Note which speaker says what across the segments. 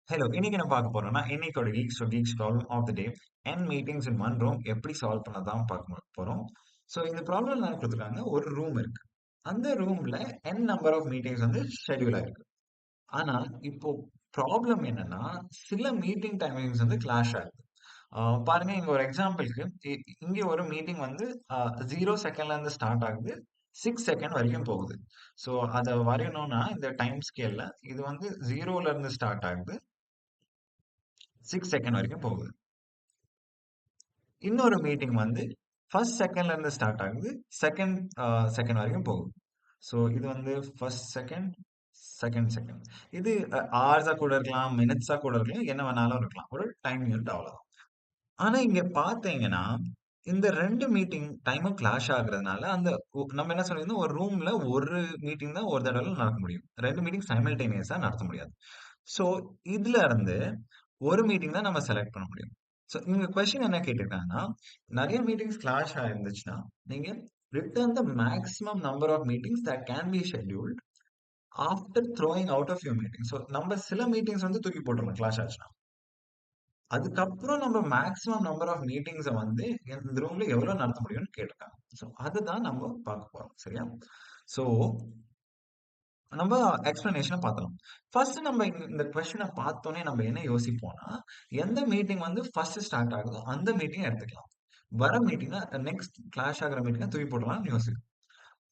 Speaker 1: Hello! இன்னைக்கு என்ன பார்க்க போறோம்னா, இன்னைக்கோட geeks problem of the day. N meetings in one room எப்படி சால்வ் பண்ண தான் பார்க்க போறோம். ஸோ இந்த ப்ராப்ளம் என்ன குடுத்துருக்காங்க, ஒரு ரூம் இருக்கு. அந்த ரூம்ல N நம்பர் ஆஃப் மீட்டிங்ஸ் வந்து ஷெட்யூல் ஆயிருக்கு. ஆனா, இப்போ ப்ராப்ளம் என்னன்னா, சில மீட்டிங் டைமிங்ஸ் வந்து கிளாஷ் ஆகுது. ஆ பாருங்க இங்க ஒரு எக்ஸாம்பிள்க்கு இங்க ஒரு மீட்டிங் வந்து 0 செகண்ட்ல இருந்து ஸ்டார்ட் ஆகுது. 6 செகண்ட் வரைக்கும் போகுது. ஸோ அத வரையணும்னா இந்த டைம் ஸ்கேல்ல இது வந்து 0ல இருந்து ஸ்டார்ட் ஆகுது. 6 செகண்ட் வரைக்கும் போகுது. இன்னொரு மீட்டிங் வந்து 1 செகண்ட்ல இருந்து ஸ்டார்ட் ஆகுது. செகண்ட் செகண்ட் வரைக்கும் போகுது. ஸோ இது வந்து 1 செகண்ட், செகண்ட் செகண்ட். இது ஹார்ஸா கூட இருக்கலாம், மினிட்ஸா கூட இருக்கலாம், என்ன வேணாலும் இருக்கலாம். ஒரு டைம் யூனிட் அவ்வளவுதான். ஆனா இங்க பார்த்தீங்கன்னா, இந்த 2 மீட்டிங் டைமும் கிளாஷ் ஆகுறதுனால, அந்த நம்ம என்ன சொல்லியிருந்தோம், ஒரு ரூம்ல ஒரு மீட்டிங் தான் ஒரு தடவைல நடக்க முடியும். 2 மீட்டிங் சைமல்டேனியஸா நடத்த முடியாது. ஸோ இதுல இருந்து ஒரு மீட்டிங் தான் நம்ம செலக்ட் பண்ண முடியும். ஸோ இங்க கொஸ்டின் என்ன கேட்டிருக்காங்கன்னா, நெறைய மீட்டிங்ஸ் கிளாஷ் ஆயிருந்துச்சுன்னா, நீங்க return the maximum number of meetings that can be scheduled after throwing out of your meeting. So நம்ம சில மீட்டிங்ஸ் வந்து தூக்கி போட்டுறலாம் கிளாஷ் ஆச்சுன்னா. அதுக்கப்புறம் நம்ம மேக்ஸிமம் நம்பர் ஆஃப் மீட்டிங்ஸ வந்து இந்த ரூம்ல எவ்வளவு நடத்த முடியும்னு கேட்டிருக்காங்க. ஸோ அதுதான் நம்ம பார்க்க போறோம். சரியா? ஸோ நம்ம எக்ஸ்பிளனேஷன பார்க்கலாம். ஃபர்ஸ்ட் நம்ம இந்த கொஸ்டின பார்த்தோனே நம்ம என்ன யோசிப்போம்னா, எந்த மீட்டிங் வந்து ஃபர்ஸ்ட் ஸ்டார்ட் ஆகுதோ அந்த மீட்டிங்க எடுத்துக்கலாம். வர மீட்டிங்க நெக்ஸ்ட் கிளாஷ் ஆகுற மீட்டிங்க தூக்கி போடலாம்னு யோசிப்போம்.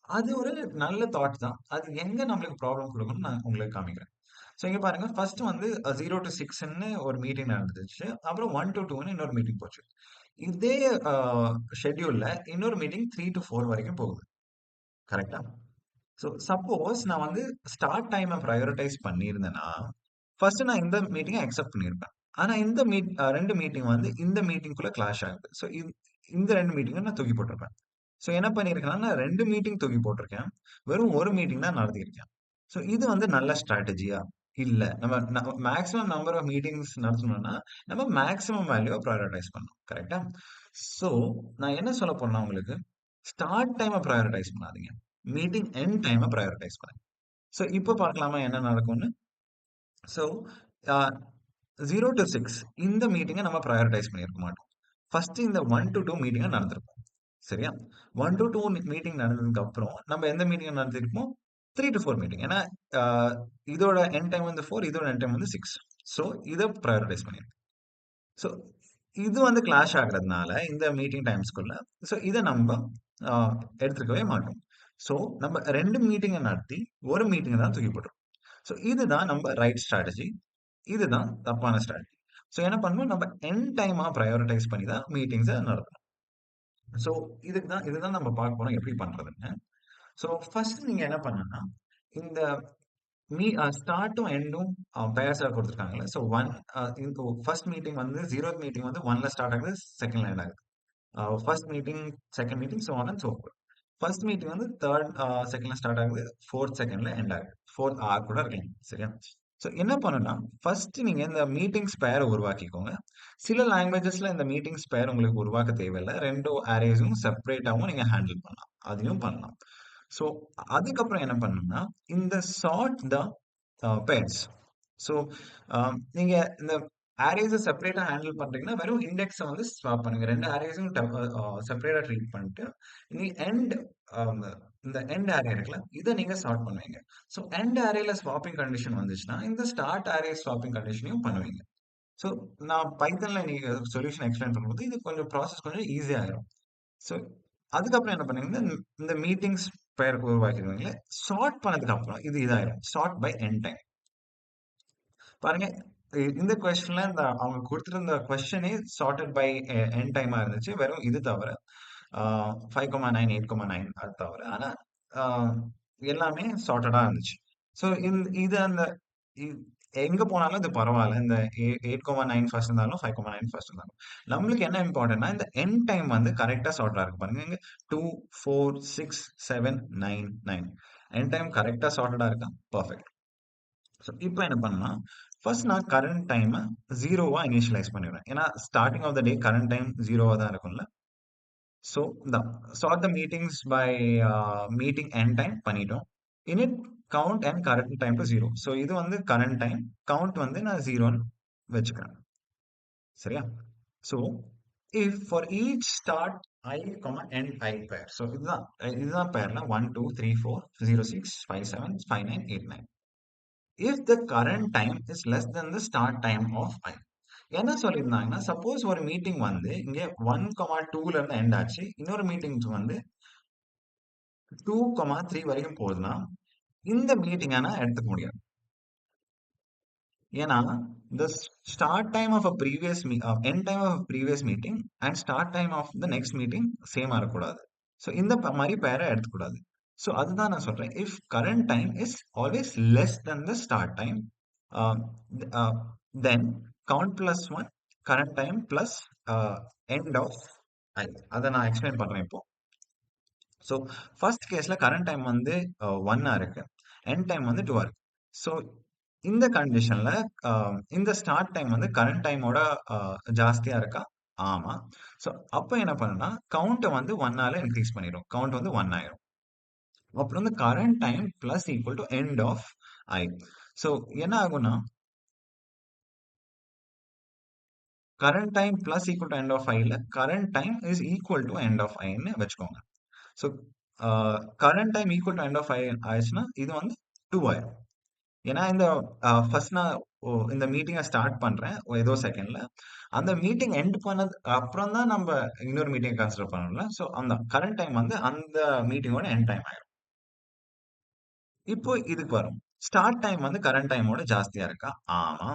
Speaker 1: அது ஒரு நல்ல தாட் தான். அது எங்க நம்மளுக்கு ப்ராப்ளம் குடுக்கும்னு நான் உங்களுக்கு காமிக்கிறேன். ஸோ இங்க பாருங்க ஃபர்ஸ்ட் வந்து 0 டூ 6ன்னு ஒரு மீட்டிங் நடந்துச்சு. அப்புறம் 1 டூ 2ன்னு இன்னொரு மீட்டிங் போச்சு. இதே அ ஷெட்யூல்ல இன்னொரு மீட்டிங் 3 டூ 4 வரைக்கும் போகுது. கரெக்ட்டா? ஸோ சப்போஸ் நான் வந்து ஸ்டார்ட் டைம பிரையாரிடைஸ் பண்ணியிருந்தேன்னா, ஃபர்ஸ்ட் நான் இந்த மீட்டிங்க அக்செப்ட் பண்ணியிருப்பேன். ஆனா இந்த 2 மீட்டிங் வந்து இந்த மீட்டிங்குள்ள கிளாஷ் ஆகுது. ஸோ இந்த 2 மீட்டிங்க நான் தூக்கி போட்டிருப்பேன். ஸோ என்ன பண்ணியிருக்கேன்னா, நான் 2 மீட்டிங் தூக்கி போட்டிருக்கேன். வெறும் 1 மீட்டிங் தான் நடத்தியிருக்கேன். ஸோ இது வந்து நல்ல ஸ்ட்ராட்டஜியா? இல்ல. நம்ம மேக்ஸிமம் நம்பர் ஆஃப் மீட்டிங்ஸ் நடத்தணும்னா, நம்ம மேக்ஸிமம் வேல்யூவ பிரையாரிடைஸ் பண்ணணும். கரெக்ட்டா? ஸோ நான் என்ன சொல்லப் போறேன்னா உங்களுக்கு, ஸ்டார்ட் டைம பிரையாரிடைஸ் பண்ணாதீங்க. மீட்டிங் எண்ட் டைம பிரையாரிடைஸ் பண்ணுங்க. ஸோ இப்ப பார்க்கலாமா என்ன நடக்கும்னு? ஸோ அ 0 டூ 6 இந்த மீட்டிங்க நம்ம பிரையாரிடைஸ் பண்ணியிருக்க மாட்டோம். ஃபர்ஸ்ட் இந்த 1 டூ 2 மீட்டிங்க நடந்திருக்கும். சரியா? 1 டூ 2 மீட்டிங் நடந்ததுக்கு அப்புறம், நம்ம எந்த மீட்டிங் நடத்திருப்போம்? 3 two 4 meeting. ஏன்னா, அ இதோட எண்ட் டைம் வந்து 4, இதோட எண்ட் டைம் வந்து 6. ஸோ, இத பிரையாரிடைஸ் பண்ணியிருக்கோம். ஸோ, இது வந்து கிளாஷ் ஆகுறதுனால, இந்த மீட்டிங் டைம்ஸ்க்குள்ள, ஸோ இத நம்ப அ எடுத்துருக்கவே மாட்டோம். ஸோ, நம்ம 2 மீட்டிங்க நடத்தி, 1 மீட்டிங்க தான் தூக்கி போட்டுருவோம். ஸோ, இதுதான் நம்ம ரைட் ஸ்ட்ராட்டஜி. இதுதான் தப்பான ஸ்ட்ராட்டஜி. ஸோ, என்ன பண்ணணும்? நம்ம எண்ட் டைமா பிரையாரிடைஸ் பண்ணி தான் மீட்டிங்ஸ நடத்தணும். ஸோ, இதுதான் நம்ம பார்க்க போறோம் எப்படி பண்றதுன்னு. ஸோ, ஃபர்ஸ்ட் நீங்க என்ன பண்ணணும்னா, இந்த ஸ்டார்ட்டும் எண்டும் பெயர்ஸா குடுத்துருக்காங்கல்ல. ஸோ, 1 இப்போ ஃபர்ஸ்ட் மீட்டிங் வந்து 0த் மீட்டிங் வந்து 1ல ஸ்டார்ட் ஆகுது, 2ல எண்ட் ஆகுது. First meeting, second meeting so on and so fourth. First meeting வந்து 3 செகண்ட்ல ஸ்டார்ட் ஆகுது, 4த் செகண்ட்ல எண்ட் ஆகுது. 4த் ஆர் கூட இருக்கலாம். சரியா? ஸோ என்ன பண்ணணும்னா, ஃபர்ஸ்ட் நீங்க இந்த மீட்டிங்ஸ் பெயர உருவாக்கிக்கோங்க. சில லாங்குவேஜஸ்ல இந்த மீட்டிங்ஸ் பெயர் உங்களுக்கு உருவாக்க தேவையில்ல. 2 அரேஸும் செப்பரேட்டாவும் நீங்க ஹேண்டில் பண்ணலாம். அதையும் பண்ணலாம். ஸோ அதுக்கப்புறம் என்ன பண்ணணும்னா, இந்த சார்ட் த பெயர்ஸ். ஸோ நீங்க இந்த அரேஸ செப்பரேட்டா ஹேண்டில் பண்றீங்கன்னா, வெறும் இண்டெக்ஸ வந்து ஸ்வாப் பண்ணுங்க. 2 அரேஸும் செப்பரேட்டா ட்ரீட் பண்ணிட்டு, நீ எண்ட் அம் இந்த எண்ட் அரே இருக்குல்ல, இத நீங்க சார்ட் பண்ணுவீங்க. ஸோ எண்ட் அரேல ஸ்வாப்பிங் கண்டிஷன் வந்துச்சுன்னா, இந்த ஸ்டார்ட் அரே ஸ்வாப்பிங் கண்டிஷனையும் பண்ணுவீங்க. ஸோ நான் பைத்தன்ல நீங்க சொல்யூஷன் எக்ஸ்பிளைன் பண்ணும்போது, இது கொஞ்சம் ப்ராசஸ் கொஞ்சம் ஈஸியா ஆயிரும். ஸோ அதுக்கப்புறம் என்ன பண்ணுவீங்கன்னா, இந்த மீட்டிங்ஸ் பெயர் உருவாக்கிருவீங்களா, சார்ட் பண்ணதுக்கு அப்புறம் இது இதாயிரும். Sort by end time. பாருங்க, இந்த கொஸ்டின்ல அவங்க குடுத்திருந்த கொஸ்டினே சார்ட்டட் பை எண்ட் டைமா இருந்துச்சு. வெறும் இது தவிர 5,9, 8,9 அது தவிர. ஆனா அ எல்லாமே சார்ட்டடா இருந்துச்சு. ஸோ இது அந்த இ எங்க போனாலும் இது பரவால்ல. இந்த 8,9 ஃபர்ஸ்ட் இருந்தாலும், 5,9 ஃபர்ஸ்ட் இருந்தாலும். நம்மளுக்கு என்ன இம்பார்ட்டன்ட்னா, இந்த எண்ட் டைம் வந்து கரெக்ட்டா சார்ட்டா இருக்கு பாருங்க. இங்க 2, 4, 6, 7, 9, 9. எண்ட் டைம் கரெக்ட்டா சார்ட்டடா இருக்கா? பெர்ஃபெக்ட். ஸோ இப்போ என்ன பண்ணணும்னா, ஃபர்ஸ்ட் நான் கரண்ட் டைம 0வா இனிஷியலைஸ் பண்ணிடுறேன். ஏன்னா starting of the day current time 0வா தான் இருக்கும்ல. So sort the meetings by meeting end time பண்ணிட்டோம். Init count and current time to 0. So இது வந்து கரண்ட் டைம், கவுண்ட் வந்து நான் 0ன்னு வச்சுக்கிறேன். சரியா? So if for each start I, end I pair. So இதுதான் பேர்ல 1 2 3 4 0 6 5 7 5 9 8 9. If the current time is less than the start time of I. என்ன சொல்லியிருந்தாங்கன்னா, சப்போஸ் ஒரு மீட்டிங் வந்து இங்க 1, 2ல இருந்து எண்ட் ஆச்சு. இன்னொரு மீட்டிங் வந்து 2, 3 வரைக்கும் போகுதுன்னா, இந்த மீட்டிங்கை நான் எடுத்துக்க முடியாது. ஏன்னா the start time of a previous end time of a previous meeting and start time of the next meeting சேமா இருக்கக்கூடாது. ஸோ இந்த மாதிரி பேரை எடுத்துக்கூடாது. ஸோ அதுதான் நான் சொல்றேன். If current time is always less then the start time, then count plus one current time plus end of I. அதை நான் எக்ஸ்பிளைன் பண்றேன் இப்போ. ஸோ ஃபர்ஸ்ட் கேஸ்ல கரண்ட் டைம் வந்து 1 இருக்கு, எண்ட் டைம் வந்து 2 இருக்கு. ஸோ இந்த கண்டிஷன்ல இந்த ஸ்டார்ட் டைம் வந்து கரண்ட் டைமோட ஜாஸ்தியா இருக்கா? ஆமா. ஸோ அப்போ என்ன பண்ணுன்னா, கவுண்ட்டை வந்து 1ஆல இன்க்ரீஸ் பண்ணிடும். கவுண்ட் வந்து 1 ஆயிரும். அப்புறம் வந்து current time plus equal to end of I. So என்ன ஆகும்னா, current time plus equal to end of ஐல current time is equal to end of ஐன்னு வச்சுக்கோங்க. So current time equal to end of I ஆயிடுச்சுன்னா இது வந்து 2 ஆயிரும். ஏன்னா இந்த ஃபர்ஸ்ட் நான் இந்த மீட்டிங்கை ஸ்டார்ட் பண்றேன் ஏதோ செகண்ட்ல, அந்த மீட்டிங் எண்ட் பண்ணது அப்புறம் தான் நம்ம இன்னொரு மீட்டிங் கன்சிடர் பண்ணணும்ல. ஸோ அந்த கரண்ட் டைம் வந்து அந்த மீட்டிங்கோட எண்ட் டைம் ஆயிரும். இப்போ இதுக்கு வரும், ஸ்டார்ட் டைம் வந்து கரண்ட் டைமோட ஜாஸ்தியா இருக்கா? ஆமா.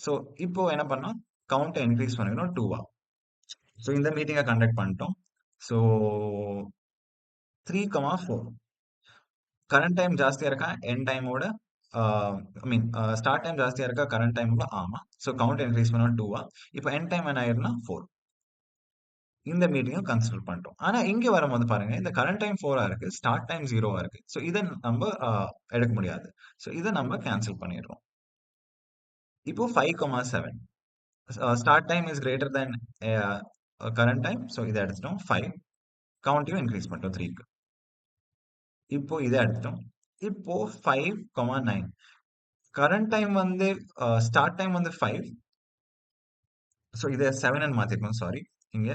Speaker 1: ஸோ இப்போ என்ன பண்ணோம், கவுண்டை இன்க்ரீஸ் பண்ணிக்கணும் 2வா. ஸோ இந்த மீட்டிங்கை கண்டக்ட் பண்ணிட்டோம். ஸோ 3, 4 கரண்ட் டைம் ஜாஸ்தியா இருக்கா எண்ட் டைமோட? ஐ மீன் ஸ்டார்ட் டைம் ஜாஸ்தியா இருக்கா கரண்ட் டைமோட? ஆமா. ஸோ கவுண்ட் இன்க்ரீஸ் பண்ணா 2வா. இப்போ எண்ட் டைம் என்ன ஆயிரும்னா 4. இந்த மீட்டிங்கும் கன்சிடர் பண்ணிட்டோம். ஆனா இங்க வரும்போது பாருங்க, இந்த கரண்ட் டைம் 4ஆ இருக்கு, ஸ்டார்ட் டைம் 0வா இருக்கு. ஸோ இதை நம்ம எடுக்க முடியாது. ஸோ இதை நம்ம கேன்சல் பண்ணிடுறோம். இப்போ 5, 7 start time is greater than current time. So இதை எடுத்துட்டோம். 5 கவுண்ட்டையும் இன்க்ரீஸ் பண்ணிட்டோம் 3க்கு. இப்போ இதை எடுத்துட்டோம். இப்போ 5, 9 கரண்ட் டைம் வந்து ஸ்டார்ட் டைம் வந்து 5. ஸோ இதை 7ன்னு மாத்திருக்கோம், சாரி. இங்க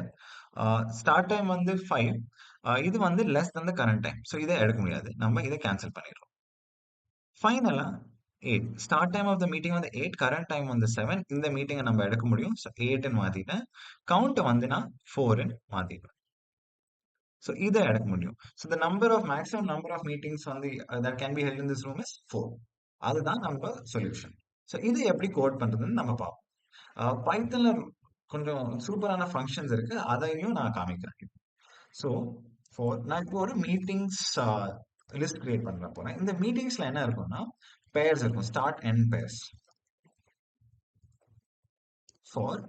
Speaker 1: ஸ்டார்ட் டைம் வந்து 5, இது வந்து less then the current time. So இதை எடுக்க முடியாது, நம்ம இதை கேன்சல் பண்ணிடுறோம். ஃபைனலா 8 start time of the meeting வந்து 8, கரண்ட் டைம் வந்து 7. இந்த மீட்டிங்கை நம்ம எடுக்க முடியும். ஸோ 8ன்னு மாத்திட்டேன். கவுண்ட் வந்து நான் 4ன்னு மாத்திட்டேன். ஸோ இதை எடுக்க முடியும். So the number of maximum number of meetings வந்து that can be held in this room is 4. அதுதான் நம்ம சொல்யூஷன். ஸோ இது எப்படி கோட் பண்றதுன்னு நம்ம பார்ப்போம். பைத்தன்ல கொஞ்சம் சூப்பரான ஃபங்க்ஷன்ஸ் இருக்கு, அதையும் நான் காமிக்கிறேன். ஸோ நான் இப்போ ஒரு மீட்டிங்ஸ் லிஸ்ட் கிரியேட் பண்ண போறேன். இந்த மீட்டிங்ஸ்ல என்ன இருக்கும்னா, பேர்ஸ் இருக்கும், start end pairs. For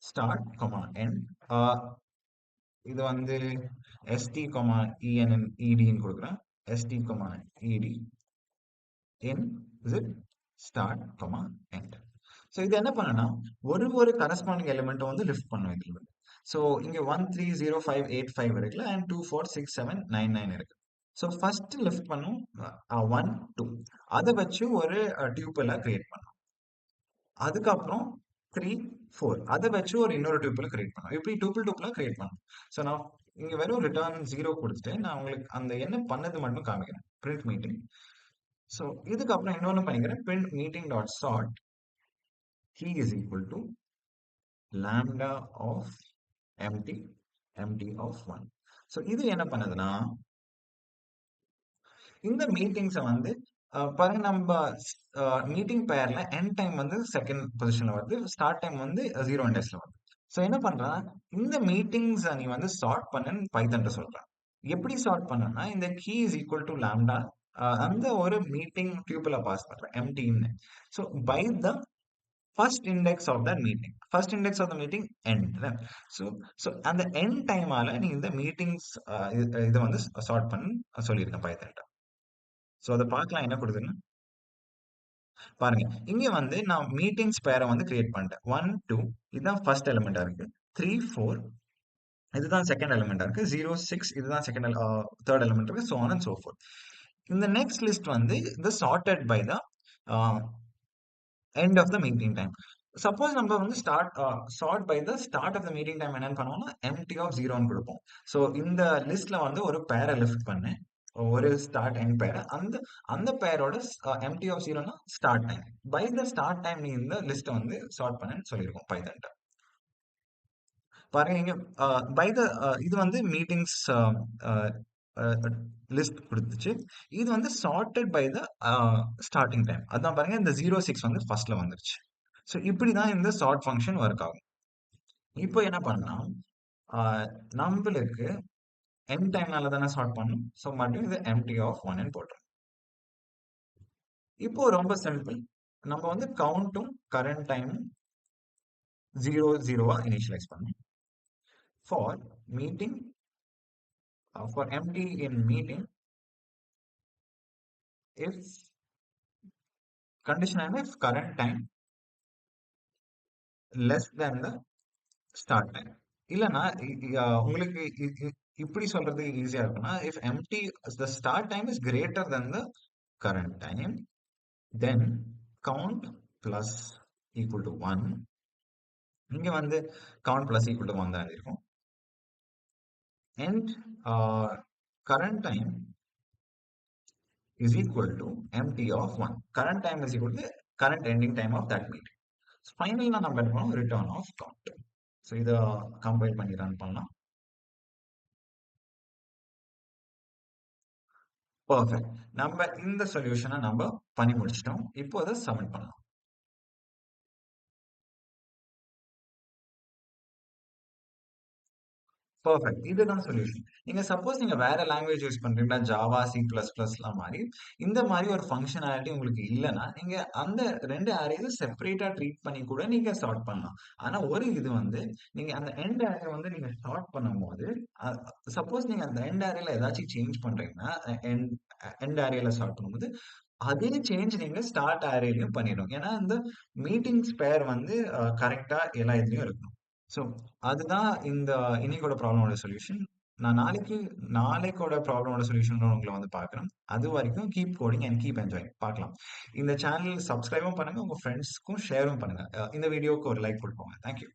Speaker 1: start end இது வந்து st, enன்னு கொடுக்குறேன். st, ed in zip start, end. So இது என்ன பண்ணனா, ஒரு கரஸ்பாண்டிங் எலிமெண்ட்டை வந்து லிஃப்ட் பண்ணும் இதுல. ஸோ இங்க 1 3 0 5 8 5 இருக்குல்ல, அண்ட் 2 4 6 7 9 9 இருக்கு. ஸோ ஃபர்ஸ்ட் லிஃப்ட் பண்ணும் 1 2, அதை வச்சு ஒரு டியூப்பிளை கிரியேட் பண்ணும். அதுக்கப்புறம் 3 4, அதை வச்சு ஒரு இன்னொரு டியூப்பிள் கிரியேட் பண்ணும். இப்படி டூப்பிள் கிரியேட் பண்ணும். ஸோ நான் இங்க வெறும் ரிட்டர்ன் 0 கொடுத்துட்டு நான் உங்களுக்கு அந்த என்ன பண்ணது மட்டும் காமிக்கிறேன், பிரிண்ட் மீட்டிங். ஸோ இதுக்கப்புறம் இன்னொன்னு பண்ணிக்கிறேன், print meeting dot chart key is equal to lambda of empty of 1. So இது என்ன பண்ணுதுன்னா, இந்த மீட்டிங்ஸை வந்து பாருங்க, நம்ம மீட்டிங் பேர்ல எண்ட் டைம் வந்து செகண்ட் பொசிஷன்ல வருது, ஸ்டார்ட் டைம் வந்து 0 டேஸ்ல வருது. ஸோ என்ன பண்றான், இந்த மீட்டிங்ஸ் நீ வந்து சார்ட் பண்ணுன்னு பைத்தன்ட்ட சொல்றான். எப்படி சார்ட் பண்ணனா, இந்த key is equal to lambda, அந்த ஒரு மீட்டிங் டியூப்ல பாஸ் பண்றேன் எம்டின்னு. So by the first index of that meeting, first index of the meeting end. So அந்த எண்ட் டைமால நீ இந்த மீட்டிங்ஸ் இதை வந்து சார்ட் பண்ணி சொல்லியிருக்கேன் பைத்தன்ட்ட. ஸோ அதை பார்க்கலாம் என்ன கொடுக்குதுன்னு பாருங்க. இங்க வந்து நான் மீட்டிங்ஸ் பேரை வந்து கிரியேட் பண்ணிட்டேன். 1 2 இதுதான் ஃபர்ஸ்ட் எலிமெண்டா இருக்கு, 3 4 இதுதான் செகண்ட் எலிமெண்டா இருக்கு, 0 6 இதுதான் தேர்ட் எலிமெண்ட் இருக்கு, so on and so forth. இந்த நெக்ஸ்ட் லிஸ்ட் வந்து இந்த sorted by the end of the meeting time. Suppose நம்ம வந்து sort by the start of the meeting time என்னன்னு பண்ணுவோம்னா எம்டி ஆஃப் ஜீரோன்னு கொடுப்போம். ஸோ இந்த லிஸ்ட்ல வந்து ஒரு பேரை லிஃப்ட் பண்ணு, ஒரு ஸ்டார்ட் எண்ட் பேரை, அந்த அந்த பேரோட எம்டி ஆஃப் ஜீரோனா start time. By the start time நீ இந்த லிஸ்ட்டை வந்து சார்ட் பண்ணுன்னு சொல்லியிருக்கோம் பைதான். பாருங்க இங்க பை த இது வந்து மீட்டிங்ஸ் லிஸ்ட் கொடுத்துச்சு. இது வந்து sorted by the starting time. அதான் பாருங்க இந்த 06 வந்து ஃபர்ஸ்ட்ல வந்துருச்சு. ஸோ இப்படிதான் இந்த சார்ட் ஃபங்க்ஷன் ஒர்க் ஆகும். இப்போ என்ன பண்ணலாம், நம்மளுக்கு என் டைம்னால தானே சார்ட் பண்ணணும். ஸோ மறுபடியும் இது எம்டி ஆஃப் ஒன்னு போட்டோம். இப்போ ரொம்ப சிம்பிள். நம்ம வந்து கவுண்ட்டும் கரண்ட் டைமும் 0 இனிஷியலைஸ் பண்ணணும். For meeting for empty in meeting if condition and if current time less than the start time. இல்லனா உங்களுக்கு இப்படி சொல்றது ஈஸியா இருக்கும்னா if empty the start time is greater than the current time then count plus equal to 1. இங்க வந்து count plus equal to 1 தான் இருக்கும். And current time is equal to empty of 1. Current time is equal to current ending time of that meeting. ஃபைனலாக நம்ம என்ன பண்ணோம், return of count. So இதை compile பண்ணி ரன் பண்ணலாம். பர்ஃபெக்ட். நம்ம இந்த சொல்யூஷனை நம்ம பண்ணி முடிச்சிட்டோம். இப்போ அதை சப்மிட் பண்ணலாம். பர்ஃபெக்ட். இதுதான் சொல்யூஷன். நீங்க சப்போஸ் நீங்க வேற லாங்குவேஜ் யூஸ் பண்றீங்கன்னா ஜாவா, சி பிளஸ் பிளஸ்லாம் மாதிரி இந்த மாதிரி ஒரு ஃபங்க்ஷனாலிட்டி உங்களுக்கு இல்லைன்னா நீங்க அந்த 2 அரேஸும் செப்பரேட்டா ட்ரீட் பண்ணி கூட நீங்க சார்ட் பண்ணலாம். ஆனா ஒரு இது வந்து நீங்க அந்த எண்ட் அரே வந்து நீங்க சார்ட் பண்ணும்போது சப்போஸ் நீங்க அந்த எண்ட் அரேல ஏதாச்சும் சேஞ்ச் பண்றீங்கன்னா எண்ட் அரேல சார்ட் பண்ணும்போது அதே சேஞ்ச் நீங்க ஸ்டார்ட் அரேலையும் பண்ணிடும். ஏன்னா இந்த மீட்டிங்ஸ் பேர் வந்து கரெக்டா எல்லா இதுலயும் இருக்கும். ஸோ அதுதான் இந்த இன்னைக்கோட ப்ராப்ளமோட சொல்யூஷன். நான் நாளைக்கோட ப்ராப்ளமோட சொல்யூஷன் உங்களை வந்து பார்க்குறேன். அது வரைக்கும் keep coding and keep enjoying. பார்க்கலாம். இந்த சேனல் சப்ஸ்கிரைபும் பண்ணுங்க, உங்க ஃப்ரெண்ட்ஸ்க்கும் ஷேரும் பண்ணுங்க. இந்த வீடியோக்கு ஒரு லைக் கொடுப்போங்க. தேங்க்யூ.